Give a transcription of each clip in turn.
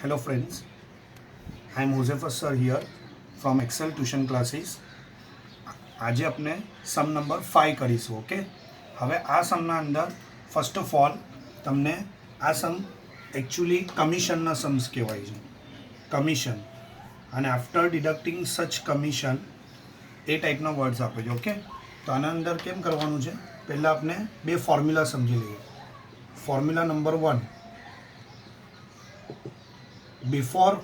Hello friends, I am Josephus sir here from Excel tuition classes. આજે આપણે સમ number 5 કરીશું. Okay, હવે આ સમના અંદર ફર્સ્ટ ઓફ ઓલ તમને આ સમ એકચ્યુઅલી કમિશનના सम्स કહેવાય છે. કમિશન અને આફ્ટર ડિડક્ટિંગ સચ કમિશન એ ટાઈપના વર્ડ્સ આપે છે. ઓકે, તો આના અંદર કેમ કરવાનું છે, પહેલાં આપણે બે ફોર્મ્યુલા સમજી લઈએ. Formula number 1, before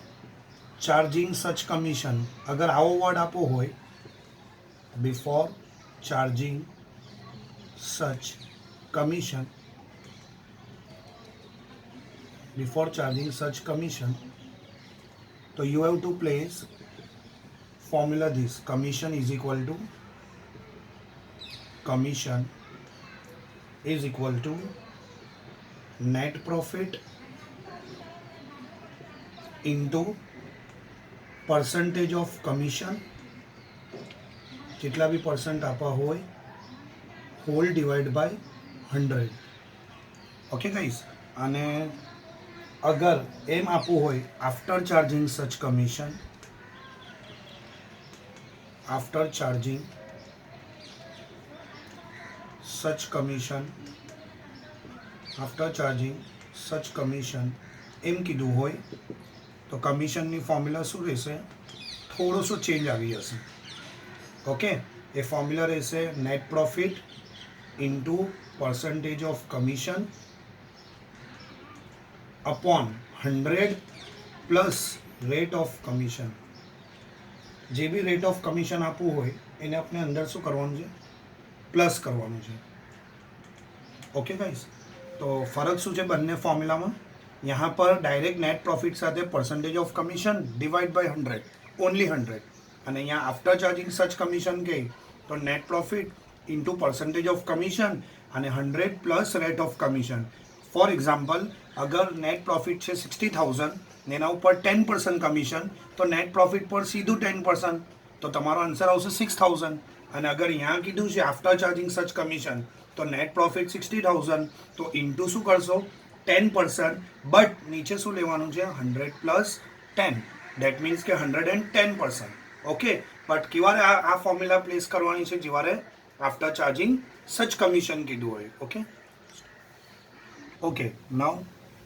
charging such commission, અગર આવો વર્ડ આપો હોય, before charging such commission, before charging such commission, so you have to place formula this: commission is equal to net profit into percentage of commission, જેટલા બી percent આપવા હોય, whole divide by 100. Okay guys, અને અગર એમ આપવું હોય after charging such commission, after charging such commission, after charging such commission એમ કીધું હોય તો કમિશનની ફોર્મ્યુલા શું રહેશે, થોડોસો ચેન્જ આવી જશે. ઓકે, એ ફોર્મ્યુલા રહેશે net profit into percentage of commission upon 100 plus rate of commission. जे भी रेट ऑफ कमिशन आपू हो एने अपने अंदर शू करवानुं छे, प्लस करवानुं छे. ओके गाइस, तो फरक शू छे बंने फॉर्म्युला में. यहाँ पर डायरेक्ट नेट प्रॉफिट साथे percentage of commission divide by 100, only 100. અને यहाँ आफ्टर चार्जिंग सच कमिशन के तो net profit into percentage of commission અને 100 plus rate of commission. For example, अगर नेट प्रॉफिट है 60,000 ने एना ऊपर 10% कमिशन, तो नेट प्रॉफिट पर सीधू 10%, तो तमारो आंसर आवशे 6,000. અને अगर यहाँ कीधुं छे आफ्टर चार्जिंग सच कमिशन तो नेट प्रॉफिट 60,000, तो इंटू शू करशो 10%, बट नीचे शू लेवानुं छे 100 प्लस 10, डेट मीन्स के 110%. ओके, बट किवारे आ फॉर्म्युला प्लेस करवानी छे जेवारे आफ्टर चार्जिंग सच कमिशन कीधुं होय. Okay, okay, now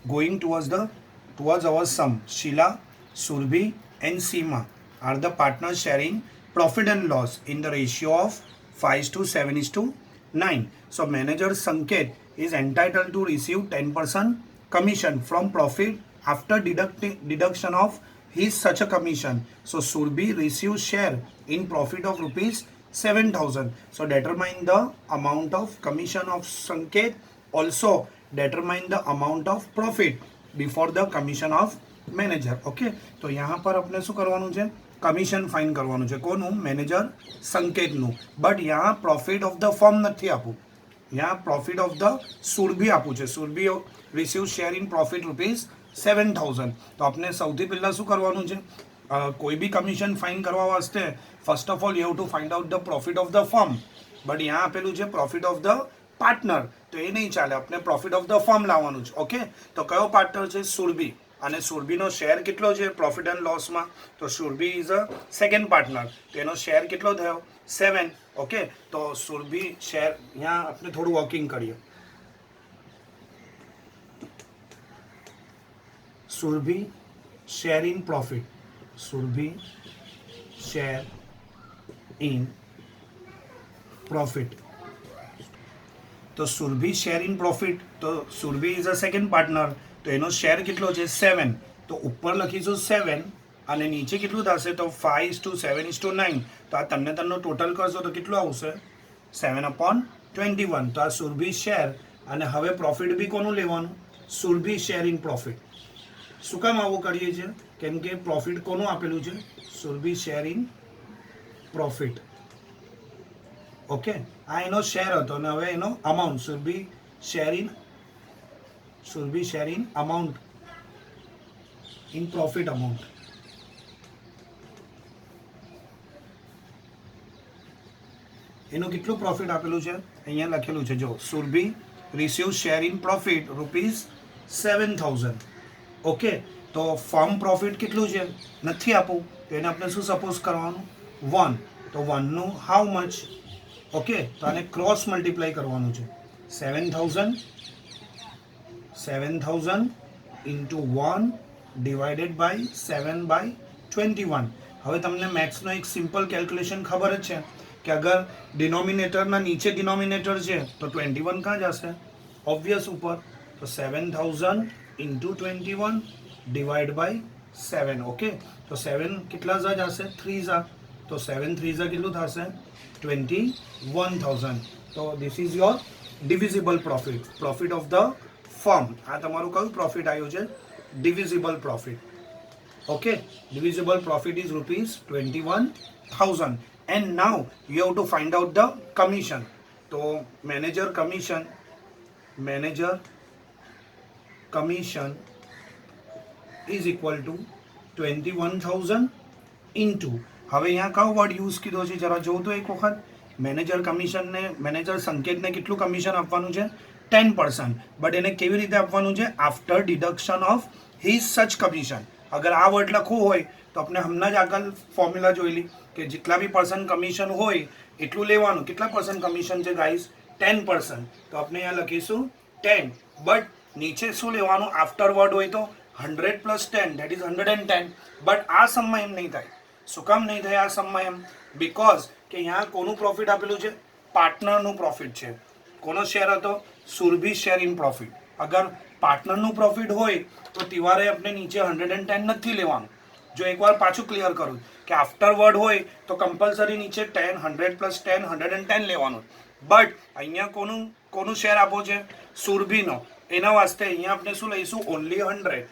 going towards our sum. Sheila, Surbhi and Seema are the partners sharing profit and loss in the ratio of 5:7:9. So manager Sanket is entitled to receive 10% commission from profit after deduction of his such a commission. So Surbhi receives share in profit of rupees 7,000. So determine the amount of commission of Sanket. Also determine the amount of profit before the commission of manager. Okay, तो यहाँ पर अपने શું કરવાનું છે, commission fine કરવાનું છે. કોનું? મેનેજર સંકેતનું. બટ यहाँ પ્રોફિટ ઓફ ધ ફર્મ નથી આપવું, यहाँ પ્રોફિટ ઓફ ધ સુરભી આપવું છે. Surabhi receive share in profit rupees 7,000. તો આપણે સૌથી પહેલાં શું કરવાનું છે, કોઈ બી કમિશન ફાઇન કરવા વાસ્તે first of all you have to find out the profit of the firm. But यहाँ આપેલું છે પ્રોફિટ ઓફ ધ પાર્ટનર, તો એ નહીં ચાલે, આપણે પ્રોફિટ ઓફ ધ ફર્મ લાવવાનું છે. ઓકે, તો કયો પાર્ટનર છે? સુરભી. અને સુરભીનો શેર કેટલો છે પ્રોફિટ એન્ડ લોસમાં? તો Surbhi is a second partner, તો એનો શેર કેટલો થયો? 7. ઓકે, તો સુરભી શેર, અહીંયા આપણે થોડું વોકિંગ કરીએ. Surabhi share in profit, Surabhi share in profit. તો સુરભી શેર ઇન પ્રોફિટ, તો Surbhi is a second partner, તો એનો શેર કેટલો છે? 7. તો ઉપર લખીશું 7 અને નીચે કેટલું થશે? તો 5:7:9. તો આ તમને ટોટલ કરશો તો કેટલું આવશે? 7/21. તો આ સુરભી શેર. અને હવે પ્રોફિટ બી કોનું લેવાનું? Surabhi share in profit. શું કામ આવું કરીએ છીએ? કેમ કે પ્રોફિટ કોનું આપેલું છે? Surabhi share in profit. Okay, આ એનો શેર હતો અને હવે એનો amount Surabhi share in amount in profit amount. એનું કેટલું પ્રોફિટ આપેલું છે અહીંયા લખેલું છે, જો Surabhi receive share in profit rupees 7,000. Okay, તો ફર્મ પ્રોફિટ કેટલું છે નથી આપવું તો એને આપણે શું સપોઝ કરવાનું 1 તો 1નું હાઉ મચ ઓકે તો આને ક્રોસ મલ્ટીપ્લાય કરવાનું છે 7000 ઇન્ટુ 1 ડિવાઇડેડ બાય 7/21 હવે તમને મેથ્સનો એક સિમ્પલ કેલ્ક્યુલેશન ખબર જ છે કે અગર ડિનોમિનેટરના નીચે ડિનોમિનેટર છે તો 21 ક્યાં જશે ઓબ્વિયસ ઉપર તો 7000 ઇન્ટુ 21 ડિવાઇડ બાય 7 ઓકે તો 7 કેટલા જશે 3 તો 7 3 કેટલું થશે 21000 તો this is your divisible profit of the firm આ તમારું કયું પ્રોફિટ આવ્યું છે divisible profit okay divisible profit is rupees 21000 and now you have to find out the commission so manager commission is equal to 21000 into હવે यहाँ કયો word use કીધો છે જરા જોઉં તો એક વખત મેનેજર કમિશન ને મેનેજર સંકેતને કેટલું કમિશન આપવાનું છે 10% બટ એને કેવી રીતે આપવાનું છે after deduction of his such commission અગર આ વર્ડ લખવું હોય તો આપણે હમણાં જ આગળ ફોર્મ્યુલા જોયેલી કે જેટલા બી પર્સન્ટ કમિશન હોય એટલું લેવાનું કેટલા પર્સન્ટ કમિશન છે ગાઈઝ 10% તો આપણે અહીંયા લખીશું 10 બટ નીચે શું લેવાનું આફ્ટર વર્ડ હોય તો 100 પ્લસ 10 ધેટ ઇઝ 110 બટ આ સમમાં એમ નહીં થાય શું કામ નહીં થાય આ સમમાં એમ બિકોઝ કે અહીંયા કોનું પ્રોફિટ આપેલું છે પાર્ટનરનું પ્રોફિટ છે કોનો શેર હતો સુરભી શેર ઇન પ્રોફિટ અગર પાર્ટનરનું પ્રોફિટ હોય તો તિવારે આપણે નીચે 110 નથી લેવાનું જો એકવાર પાછું ક્લિયર કરું કે આફ્ટર વર્ડ હોય તો કમ્પલસરી નીચે 10 100 પ્લસ 10 110 લેવાનું બટ અહીંયા કોનું શેર આપો છે સુરભીનો એના વાસ્તે અહીંયા આપણે શું લઈશું ઓનલી 100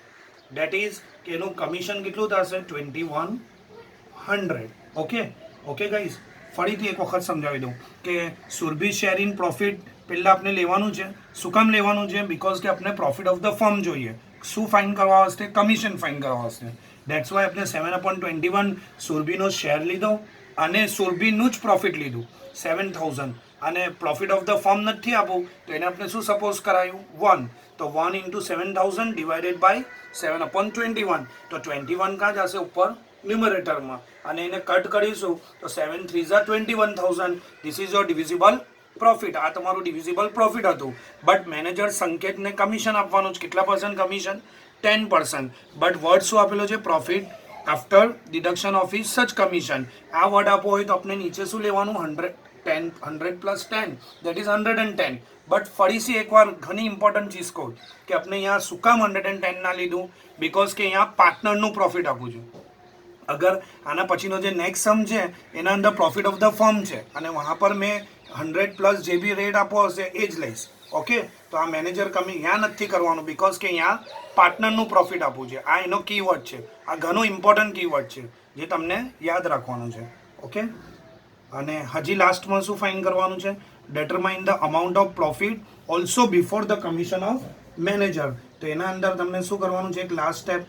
ધેટ ઇઝ કે એનું કમિશન કેટલું થશે 2100 ઓકે ગાઈઝ ફરીથી એક વખત સમજાવી દઉં કે સુરભી શેર ઇન પ્રોફિટ પહેલાં આપણે લેવાનું છે શું કામ લેવાનું છે બિકોઝ કે આપણે પ્રોફિટ ઓફ ધ ફર્મ જોઈએ શું ફાઇન કરવા વાસ્તે કમિશન ફાઇન કરવા વાસ્તે દેટ્સ વાય આપણે 7/21 સુરભીનો શેર લીધો અને સુરભીનું જ પ્રોફિટ લીધું 7000 અને પ્રોફિટ ઓફ ધ ફર્મ નથી આપવું તો એને આપણે શું સપોઝ કરાયું 1 તો 1 ઇન્ટુ 7000 ડિવાઇડેડ બાય 7/21 તો 21 ક્યાં જશે ઉપર ન્યુમરેટરમાં અને એને કટ કરીશું તો 7 3 21,000 this is your divisible profit આ તમારું ડિવિઝિબલ પ્રોફિટ હતું બટ મેનેજર સંકેતને કમિશન આપવાનું છે કેટલા પર્સન્ટ કમિશન 10% બટ વર્ડ શું આપેલો છે profit after deduction of his such commission આ વર્ડ આપવો હોય તો આપણે નીચે શું લેવાનું 100 પ્લસ 10 દેટ ઇઝ 110 બટ ફરીથી એકવાર ઘણી ઇમ્પોર્ટન્ટ ચીજ કહું કે આપણે અહીંયા શું કામ 110 ના લીધું બિકોઝ કે અહીંયા પાર્ટનરનું પ્રોફિટ આપું છું અગર આના પછીનો જે નેક્સ્ટ સમ છે એના અંદર પ્રોફિટ ઓફ ધ ફર્મ છે અને વहाँ પર મેં 100 પ્લસ જે બી રેટ આપવો હશે એ જ લઈશ ઓકે તો આ મેનેજર અહીંયા નથી કરવાનું બિકોઝ કે અહીંયા પાર્ટનરનું પ્રોફિટ આપવું છે આ એનો કીવર્ડ છે આ ઘણું ઇમ્પોર્ટન્ટ કીવર્ડ છે જે તમને યાદ રાખવાનું છે ઓકે અને હજી લાસ્ટમાં શું ફાઇન કરવાનું છે determine the amount of profit also before the commission of manager તો એના અંદર તમને શું કરવાનું છે એક last step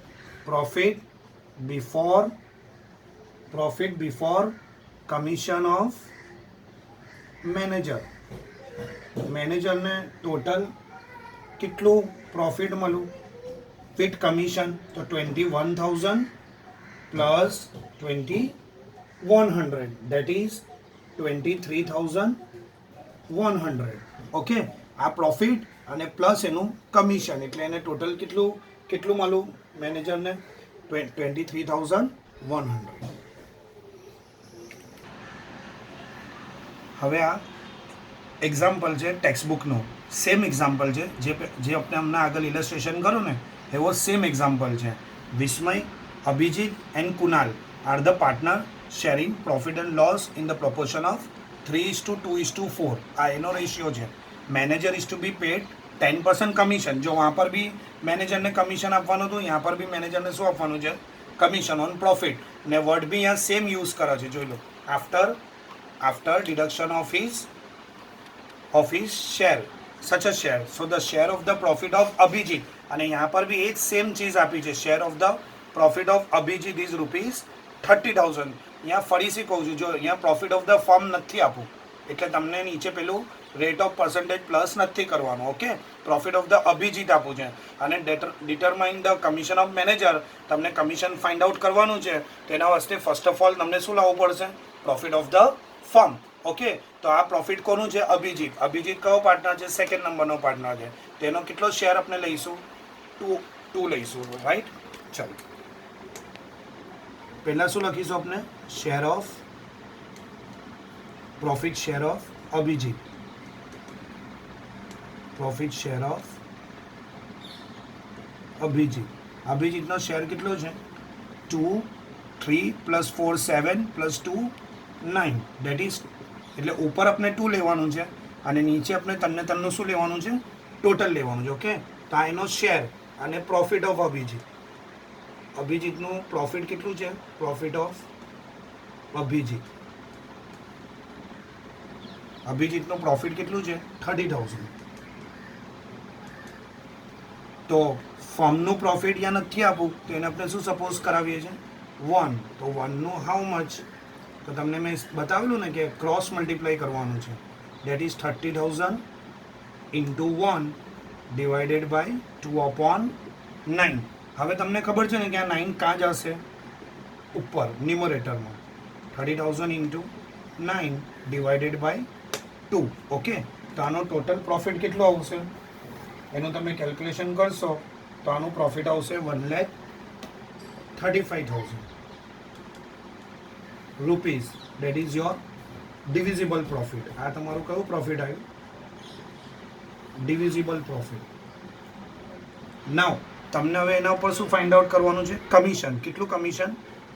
profit before commission of મેનેજરને ટોટલ કેટલું પ્રોફિટ મળ્યું વિથ કમિશન તો 21,000 પ્લસ 2100 દેટ ઇઝ 23,100 ઓકે આ પ્રોફિટ અને પ્લસ એનું કમિશન એટલે એને ટોટલ કેટલું મળ્યું મેનેજરને 23,100 હવે આ એક્ઝામ્પલ છે ટેક્સ્ટબુકનું સેમ એક્ઝામ્પલ છે જે આપણે હમણાં આગળ ઇલસ્ટ્રેશન કર્યું ને એવો સેમ એક્ઝામ્પલ છે Vismay Abhijit and Kunal are the partner sharing profit and loss in the proportion of 3:2:4 આ એનો રેશિયો છે manager is to be paid 10% commission જો વहाँ પર બી મેનેજરને કમિશન આપવાનું હતું यहाँ પર બી મેનેજરને શું આપવાનું છે કમિશન ઓન પ્રોફિટ ને વર્ડ બી यहाँ સેમ યુઝ કરે છે જોઈ લો after deduction of his share such a share so the share of the profit of Abhijit અને यहाँ પર બી એ જ સેમ ચીજ આપી છે share of the profit of Abhijit is rupees 30,000 यहाँ ફરીથી કહું છું જો અહીંયા પ્રોફિટ ઓફ ધ ફર્મ નથી આપવું એટલે તમને નીચે પેલું રેટ ઓફ પર્સન્ટેજ પ્લસ નથી કરવાનું. Okay, profit of the Abhijit આપવું છે અને determine the commission of manager, તમને કમિશન ફાઇન્ડ આઉટ કરવાનું છે. તેના વાસ્તે ફર્સ્ટ ઓફ ઓલ તમને શું લાવવું પડશે? Profit of the firm. Okay, તો આ પ્રોફિટ કોનું છે? અભિજીત. અભિજીત કયો પાર્ટનર છે? સેકન્ડ નંબરનો પાર્ટનર છે. તેનો કેટલો શેર આપણે લઈશું? ટુ લઈશું. રાઈટ. ચાલો, પહેલા શું લખીશું આપણે? Share of profit, share of Abhijit. Profit share of Abhijit. અભિજીતનો શેર કેટલો છે? 2, 3 + 4 7 + 2 9. દેટ ઇઝ, એટલે ઉપર આપણે 2 લેવાનું છે અને નીચે આપણે તન્નું શું લેવાનું છે? ટોટલ લેવાનું છે. ઓકે, તો આ એનો શેર અને પ્રોફિટ ઓફ અભિજીત. અભિજીતનું પ્રોફિટ કેટલું છે? Profit of Abhijit. અભિજીતનું પ્રોફિટ કેટલું છે? 30,000. તો ફર્મનું પ્રોફિટ યા નથી આપવું તો એને આપણે શું સપોઝ કરાવીએ છીએ? 1. તો 1નું હાઉ મચ? તો તમને મેં બતાવેલું ને કે ક્રોસ મલ્ટીપ્લાય કરવાનું છે. That is 30,000 into 1 divided by 2/9. હવે તમને ખબર છે ને કે આ 9 કાં જશે? ઉપર ન્યુમરેટરમાં. 30,000 ઇન્ટુ 9 ડિવાઇડેડ બાય 2. ઓકે, તો આનો ટોટલ પ્રોફિટ કેટલો આવશે? એનું તમે કેલ્ક્યુલેશન કરશો તો આનું પ્રોફિટ આવશે 1,35,000 rupees. That is your divisible profit. આ તમારું કયું પ્રોફિટ આવ્યું? Divisible profit. નાઉ તમને હવે એના ઉપર શું ફાઇન્ડ આઉટ કરવાનું છે? કમિશન. કેટલું કમિશન?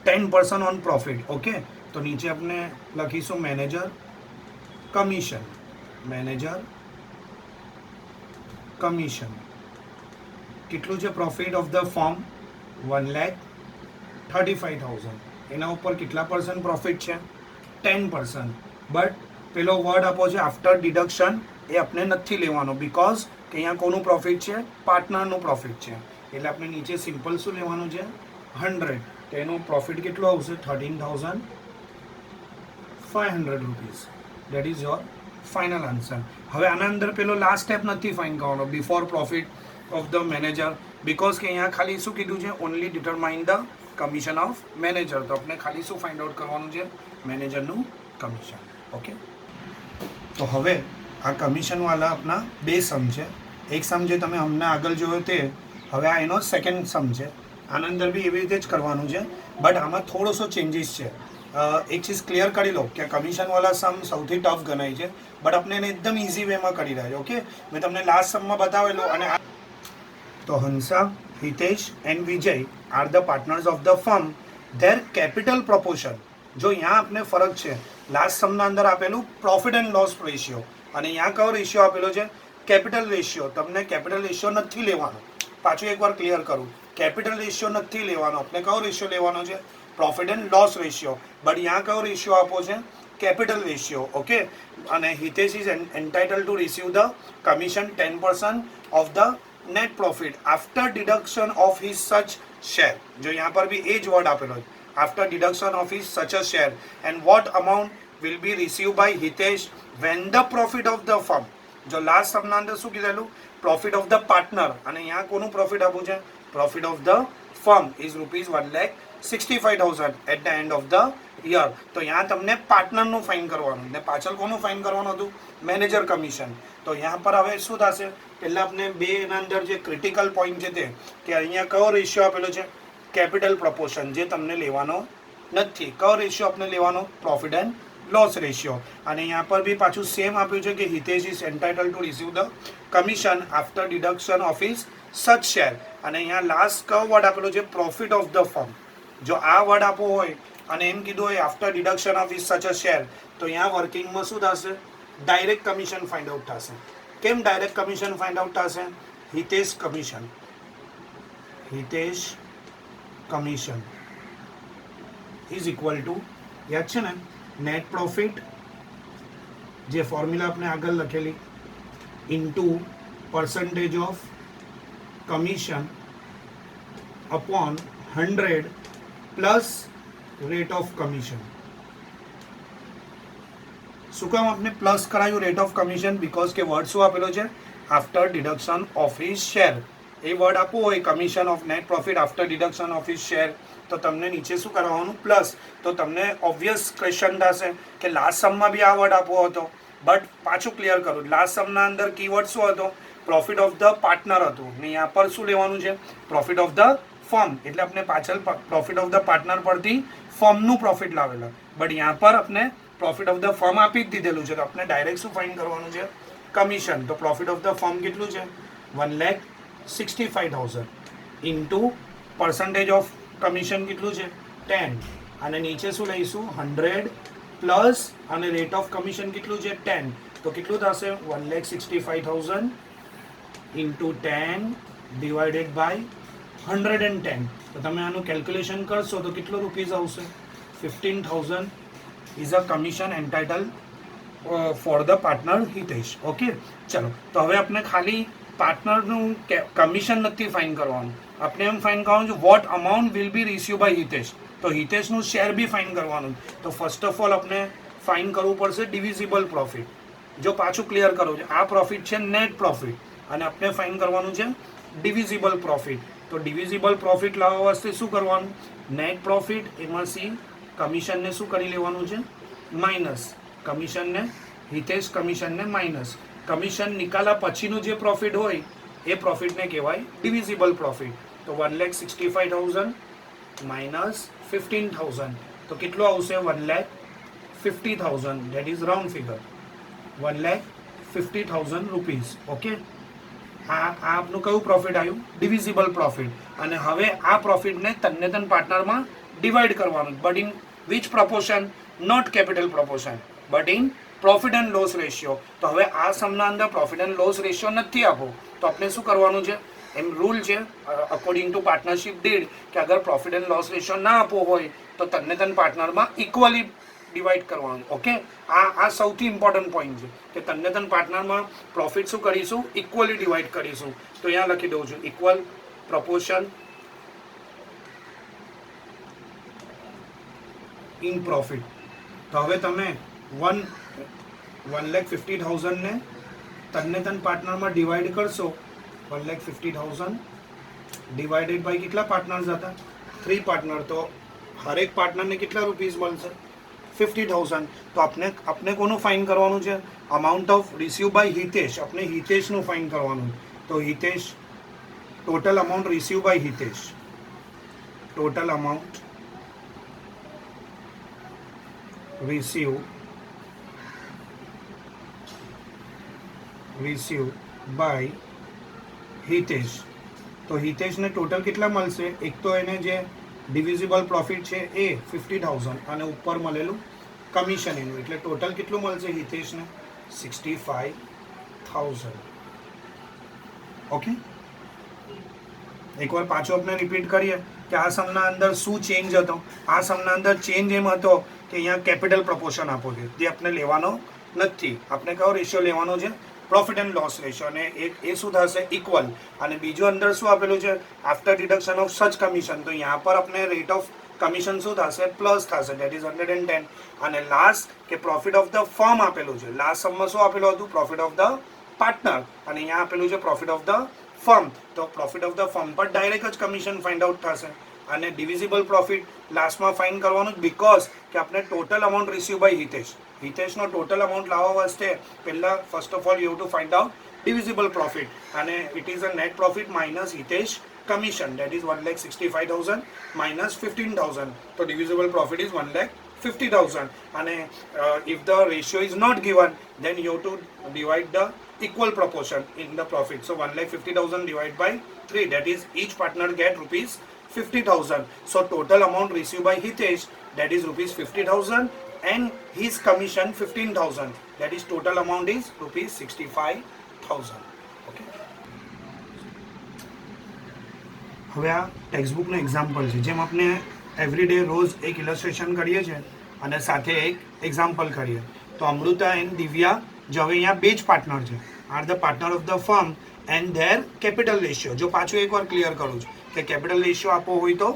10% on profit. ઓકે, તો નીચે આપણે લખીશું મેનેજર કમિશન. મેનેજર કમિશન કેટલું છે? Profit of the firm 1,35,000. એના ઉપર કેટલા પર્સન્ટ પ્રોફિટ છે? 10%. બટ પેલો વર્ડ આપો છે આફ્ટર ડિડક્શન, એ આપણે નથી લેવાનો બીકોઝ કે અહીંયા કોનું પ્રોફિટ છે? પાર્ટનરનું પ્રોફિટ છે. એટલે આપણે નીચે સિમ્પલ શું લેવાનું છે? 100. તો એનું પ્રોફિટ કેટલું આવશે? 13,500 rupees. That is your final answer. હવે આના અંદર પેલો લાસ્ટ સ્ટેપ નથી ફાઇન કરવાનો, before profit of the manager, because કે અહીંયા ખાલી શું કીધું છે? Only determine the commission of manager. તો આપણે ખાલી શું ફાઇન્ડ આઉટ કરવાનું છે? મેનેજરનું કમિશન. ઓકે, તો હવે આ કમિશનવાળા આપણા બે સમ છે. એક સમ જે તમે હમણાં આગળ જોયો તે, હવે આ એનો સેકન્ડ સમ છે. આના અંદર બી એવી રીતે જ કરવાનું છે, બટ આમાં થોડોસો ચેન્જીસ છે. એક ચીજ ક્લિયર કરી લો કે કમિશનવાળા સમ સૌથી ટફ ગણાય છે, બટ આપણે એને એકદમ ઇઝી વેમાં કરી રહ્યા છે. ઓકે, મેં તમને લાસ્ટ સમમાં બતાવેલો. અને તો Hansa, Hitesh and Vijay are the partners of the firm. There capital proportion. જો અહીંયા આપણે ફરક છે, લાસ્ટ સમના અંદર આપેલું પ્રોફિટ એન્ડ લોસ રેશિયો અને અહીંયા કયો રેશિયો આપેલો છે? Capital ratio. તમને કેપિટલ રેશિયો નથી લેવાનો. પાછું એકવાર ક્લિયર કરું, કેપિટલ રેશિયો નથી લેવાનો. આપણે કયો રેશિયો લેવાનો છે? Profit and loss ratio. But અહીંયા કયો રેશિયો આપો છે? Capital ratio. ઓકે, અને Hitesh is entitle to receive the commission 10% of the net profit after deduction of his such share. જો यहाँ पर भी એ જ વર્ડ આપેલો છે, after deduction of his such a share. And what amount will be receive by Hitesh when the profit of the firm. જો last સમના અંદર શું કીધેલું? Profit of the partner. અને અહીંયા કોનું પ્રોફિટ આપવું છે? Profit of the firm is ₹1,65,000 at the end of the year. તો અહીંયા તમને પાર્ટનરનું ફાઇન કરવાનું ને પાછળ કોનું ફાઇન કરવાનું હતું? Manager commission. તો यहाँ પર હવે શું થશે? પહેલાં આપણે બે એના અંદર જે ક્રિટિકલ પોઈન્ટ છે તે કે અહીંયા કયો રેશિયો આપેલો છે? કેપિટલ પ્રપોર્શન, જે તમને લેવાનો નથી. કયો રેશિયો આપણે લેવાનો? Profit and loss ratio. અને यहाँ પર બી પાછું સેમ આપ્યું છે કે Hitesh is entitle to receive the commission after deduction of his such share. અને અહીંયા લાસ્ટ કયો વર્ડ આપેલો છે? Profit of the firm. જો આ વર્ડ આપવો હોય અને એમ કીધું હોય after deduction of his such a share, તો અહીંયા વર્કિંગમાં શું થશે? ડાયરેક્ટ કમિશન ફાઇન્ડ આઉટ થશે. કેમ ડાયરેક્ટ કમિશન ફાઇન્ડ આઉટ થશે? Hitesh commission. Hitesh commission is equal to, યાદ છે ને, નેટ પ્રોફિટ, જે ફોર્મ્યુલા આપણે આગળ લખેલી, into percentage of commission upon 100 plus rate of commission. શું કામ આપણે પ્લસ કરાયું રેટ ઓફ કમિશન? બીકોઝ કે વર્ડ શું આપેલો છે? After deduction of his share. A word આપવું હોય commission of net profit after deduction of his share, તો તમને નીચે શું કરવાનું? પ્લસ. તો તમને ઓબ્વિયસ ક્વેશ્ચન થશે કે લાસ્ટ સમમાં બી આ વર્ડ આપવો હતો, બટ પાછું ક્લિયર કરું, લાસ્ટ સમના અંદર કીવર્ડ શું હતો? પ્રોફિટ ઓફ ધ પાર્ટનર હતું ને અહીંયા પર શું લેવાનું છે? Profit of the firm. એટલે આપણે પાછળ પ્રોફિટ ઓફ ધ પાર્ટનર પરથી ફર્મનું પ્રોફિટ લાવેલા, બટ અહીંયા પર આપણે પ્રોફિટ ઓફ ધ ફર્મ આપી જ દીધેલું છે, તો આપણે ડાયરેક્ટ શું ફાઇન્ડ કરવાનું છે? કમિશન. તો પ્રોફિટ ઓફ ધ ફર્મ કેટલું છે? 1,65,000 ઇન્ટુ પર્સન્ટેજ ઓફ કમિશન કેટલું છે? 10. અને નીચે શું લઈશું? 100 પ્લસ અને રેટ ઓફ કમિશન કેટલું છે? 10. તો કેટલું થશે? 1,65,000 ઇન્ટુ 10 ડિવાઇડેડ બાય 110. તો તમે આનું કેલ્ક્યુલેશન કરશો તો કેટલો રૂપીઝ આવશે? 15,000 is a commission entitle for the partner Hitesh. Okay, ચલો. તો હવે આપણે ખાલી પાર્ટનરનું કમિશન નથી ફાઇન કરવાનું, આપણે એમ ફાઇન કરવાનું છે what amount will be receive by Hitesh. તો હિતેશનું શેર બી ફાઇન કરવાનું. તો ફર્સ્ટ ઓફ ઓલ આપણે ફાઇન કરવું પડશે ડિવિઝિબલ પ્રોફિટ. જો પાછું ક્લિયર કરવું છે, આ પ્રોફિટ છે નેટ પ્રોફિટ અને આપણે ફાઇન કરવાનું છે ડિવિઝિબલ પ્રોફિટ. તો ડિવિઝિબલ પ્રોફિટ લાવવા વાસ્તે શું કરવાનું? નેટ પ્રોફિટ એમાં સી કમિશનને શું કરી લેવાનું છે? માઇનસ. કમિશનને હિતેશ કમિશનને માઇનસ. કમિશન નિકાલા પછીનું જે પ્રોફિટ હોય એ પ્રોફિટને કહેવાય ડિવિઝિબલ પ્રોફિટ. તો 1,65,000 માઇનસ 15,000 તો કેટલું આવશે? 1,50,000. That is round figure, 1,50,000 rupees. Okay, આ આપનું કયું પ્રોફિટ આવ્યું? Divisible profit. અને હવે આ પ્રોફિટને તન્ને તન પાર્ટનરમાં ડિવાઈડ કરવાનું, but in which proportion? Not capital proportion, but in profit and loss ratio. તો હવે આ સમના અંદર પ્રોફિટ એન્ડ લોસ રેશિયો નથી આપો, તો આપણે શું કરવાનું છે? એમ રૂલ છે અકોર્ડિંગ ટુ પાર્ટનરશિપ ડીડ કે અગર પ્રોફિટ એન્ડ લોસ રેશિયો ના આપવો હોય તો તન્ને તન પાર્ટનરમાં ઇક્વલી ડિવાઈડ કરવાનું. ઓકે, આ સૌથી ઇમ્પોર્ટન્ટ પોઈન્ટ છે કે તન્ને તન પાર્ટનરમાં પ્રોફિટ શું કરીશું? ઇક્વલી ડિવાઈડ કરીશું. તો અહીંયા લખી દઉં છું ઇક્વલ પ્રપોર્શન ઇન પ્રોફિટ. તો હવે તમે 1,50,000 ને તન્ને તન પાર્ટનરમાં ડિવાઈડ કરશો. 1,50,000 ડિવાઇડેડ બાય કેટલા પાર્ટનર્સ હતા? 3 પાર્ટનર. તો હરેક પાર્ટનરને કેટલા રૂપીઝ મળશે? 50,000. તો આપણે કોનું ફાઇન કરવાનું છે? Amount of receive by Hitesh. આપણે હિતેશનું ફાઇન કરવાનું. તો Hitesh, total amount receive by Hitesh, total amount receive by Hitesh. તો હિતેશને ટોટલ કેટલા મળશે? એક તો એને જે ડિવિઝિબલ પ્રોફિટ છે એ 50,000 અને ઉપર મળેલું કમિશન એનું, એટલે ટોટલ કેટલું મળશે હિતેશને? 65,000. ઓકે, એકવાર પાછું આપણે રિપીટ કરીએ કે આ સમના અંદર શું ચેન્જ હતો? આ સમના અંદર ચેન્જ એમ હતો કે અહીંયા કેપિટલ પ્રપોર્શન આપો છે, જે આપણે લેવાનો નથી. આપણે કયો રેશિયો લેવાનો છે? Profit and loss ratio. અને એ શું થશે? ઇક્વલ. અને બીજું અંદર શું આપેલું છે? After deduction of such commission. તો અહીંયા પર આપણે રેટ ઓફ કમિશન શું થશે? પ્લસ થશે, ધેટ ઇઝ 110. અને લાસ્ટ કે પ્રોફિટ ઓફ ધ ફર્મ આપેલું છે. લાસ્ટ સમમાં શું આપેલું હતું? Profit of the partner. અને અહીંયા આપેલું છે પ્રોફિટ ઓફ ધ ફર્મ. તો પ્રોફિટ ઓફ ધ ફર્મ પર ડાયરેક્ટ જ કમિશન ફાઇન્ડ આઉટ થશે. અને ડિવિઝિબલ પ્રોફિટ લાસ્ટમાં ફાઇન કરવાનું બીકોઝ કે આપણે total amount receive by Hitesh. હિતેશનો ટોટલ અમાઉન્ટ લાવવા વાસ્તે પહેલાં first of all you have to find out divisible profit. અને it is a net profit minus Hitesh commission, that is 1,65,000 minus 15,000. So divisible profit is 1,50,000. And if the ratio is not given, then you have to divide the equal proportion in the profit. So 1,50,000 divided by 3, that is each partner get rupees 50,000. So total amount received by Hitesh, that is rupees 50,000, and his commission 15,000. That is total amount is rupees 65,000. Okay. હવે આ ટેક્સ્ટબુકનું example છે, જેમ આપણે every day રોજ એક ઇલસ્ટ્રેશન કરીએ છીએ અને સાથે એક એક્ઝામ્પલ કરીએ. તો અમૃતા એન્ડ દિવ્યા, જો હવે અહીંયા બે જ પાર્ટનર છે, R the partner of the firm and there capital ratio. જો પાછું એકવાર ક્લિયર કરું છું કે કેપિટલ રેશિયો આપવો હોય તો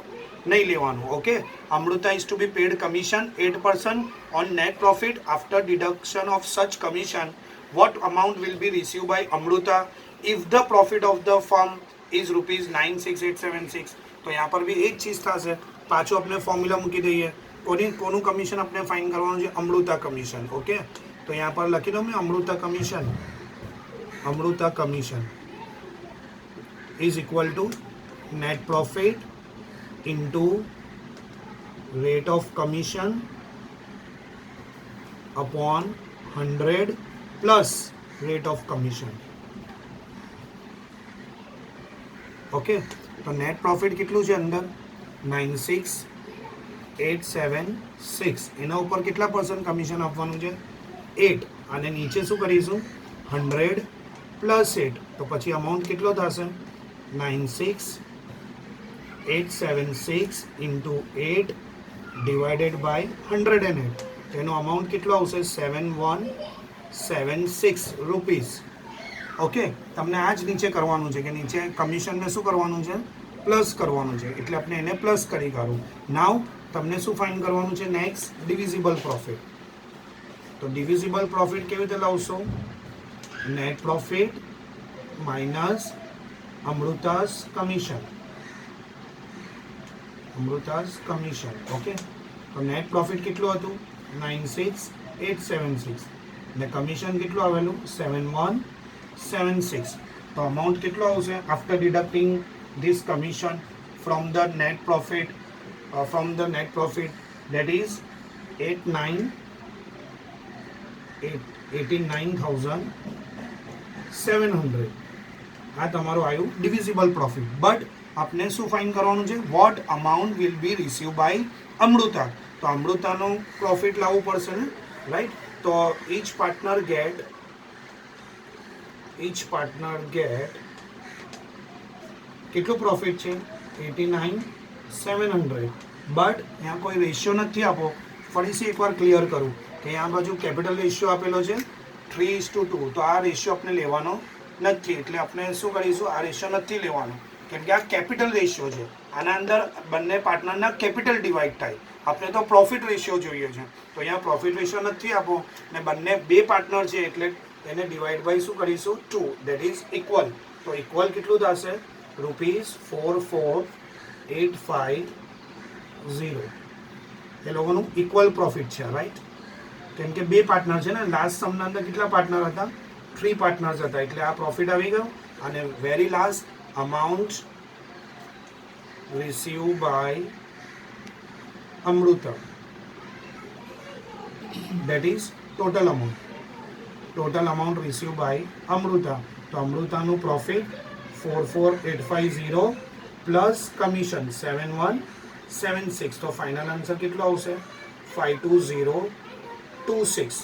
નહીં લેવાનું. Okay, Amrita is to be paid commission 8% on net profit after deduction of such commission. What amount will be receive by Amrita if the profit of the firm is ₹96876. તો यहाँ पर भी एक चीज़ થશે. પાછું આપણે ફોર્મ્યુલા મૂકી દઈએ. કોનું કમિશન આપણે ફાઇન કરવાનું છે? અમૃતા કમિશન. ઓકે, તો यहाँ पर લખી દઉં મેં Amrita commission. Amrita commission is equal to net profit into rate of commission upon 100 plus rate of commission. Okay, तो नेट प्रॉफिट કેટલું છે અંદર? 96876. એના ઉપર કેટલા % કમિશન આપવાનું છે? 8. અને નીચે શું કરીશું? 100 પ્લસ 8. તો પછી અમાઉન્ટ કેટલો થશે? 96876 ઇન્ટુ 8 ડિવાઇડેડ બાય 108. તેનો અમાઉન્ટ કેટલો આવશે? 7176 રૂપીસ. ઓકે, તમને આ જ નીચે કરવાનું છે કે નીચે કમિશનને શું કરવાનું છે? પ્લસ કરવાનું છે. એટલે આપણે એને પ્લસ કરી કાઢું. નાવ તમને શું ફાઇન કરવાનું છે? Next divisible profit. તો ડિવિઝિબલ પ્રોફિટ કેવી રીતે લાવશો? Net profit minus Amrita's commission. Amrita's commission. Okay, તો નેટ પ્રોફિટ કેટલું હતું? 96876 ને કમિશન કેટલું આવેલું? 7176. તો અમાઉન્ટ કેટલો આવશે after deducting this commission from the net profit that is 89,700. આ તમારું આવ્યું ડિવિઝિબલ પ્રોફિટ. બટ આપણે શું ફાઇન કરવાનું છે? What amount will be receive by Amrita. તો અમૃતાનું પ્રોફિટ લાવવું પડશે ને, રાઈટ? તો each partner get કેટલું પ્રોફિટ છે? 89,700. બટ यहाँ કોઈ રેશિયો નથી આપો. ફરીથી એકવાર ક્લિયર કરું કે यहाँ બાજુ કેપિટલ રેશિયો આપેલો છે 3:2. તો આ રેશિયો આપણે લેવાનો નથી. એટલે આપણે શું કરીશું? આ રેશિયો નથી લેવાનો કેમ કે આ કેપિટલ રેશિયો છે. આના અંદર બંને પાર્ટનરના કેપિટલ ડિવાઈડ થાય. આપણે તો પ્રોફિટ રેશિયો જોઈએ છે. તો અહીંયા પ્રોફિટ રેશિયો નથી આપો ને બંને બે પાર્ટનર છે એટલે એને ડિવાઈડ બાય શું કરીશું? 2. That is equal. તો ઇક્વલ કેટલું થશે? ₹44,850. એ લોકોનું ઇક્વલ પ્રોફિટ છે, રાઈટ? કેમ કે બે પાર્ટનર છે ને. લાસ્ટ સમના અંદર કેટલા પાર્ટનર હતા? 3 પાર્ટનર્સ હતા. એટલે આ પ્રોફિટ આવી ગયો. અને very last amount receive by Amrita, that is total amount received by Amrita. તો અમૃતાનું પ્રોફિટ 44,850 પ્લસ કમિશન 7176. તો ફાઇનલ આન્સર કેટલો આવશે? 52026.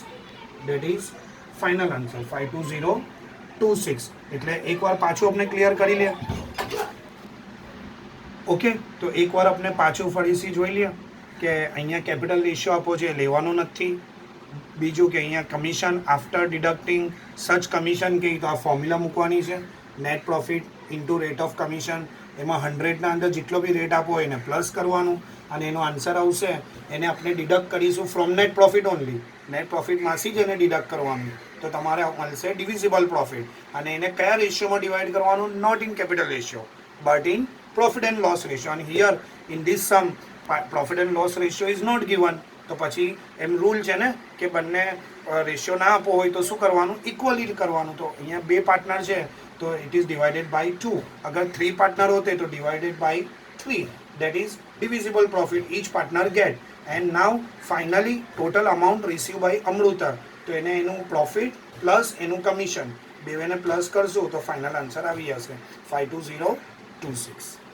that is final answer 52026. એટલે એકવાર પાછું આપણે ક્લિયર કરી લે. ઓકે, તો એકવાર આપણે પાછું ફરીથી જોઈ લઈએ કે અહીંયા કેપિટલ રેશિયો આપો છે, લેવાનો નથી. બીજું કે અહીંયા કમિશન આફ્ટર ડિડક્ટિંગ સચ કમિશન કે તો આ ફોર્મ્યુલા મૂકવાની છે. Net profit into rate of commission. એમાં 100ના અંદર જેટલો બી રેટ આપો એને પ્લસ કરવાનું અને એનો આન્સર આવશે એને આપણે ડિડક્ટ કરીશું ફ્રોમ નેટ પ્રોફિટ ઓનલી. નેટ પ્રોફિટમાંથી જ એને ડિડક્ટ કરવાનું. તો તમારે મળશે ડિવિઝિબલ પ્રોફિટ. અને એને કયા રેશિયોમાં ડિવાઈડ કરવાનું? Not in capital ratio but in profit and loss ratio. અને here in this sum profit and loss ratio is not given. તો પછી એમ રૂલ છે ને કે બંને રેશિયો ના આપવો હોય તો શું કરવાનું? ઇક્વલી કરવાનું. તો અહીંયા બે પાર્ટનર છે તો ઇટ ઇઝ ડિવાઇડેડ બાય 2. અગર 3 પાર્ટનર હોતે તો divided by 3. That is divisible profit each partner get. And now finally total amount receive by Amrita. તો એને એનું પ્રોફિટ પ્લસ એનું કમિશન બેને પ્લસ કરશું તો ફાઇનલ આન્સર આવી જશે 52026.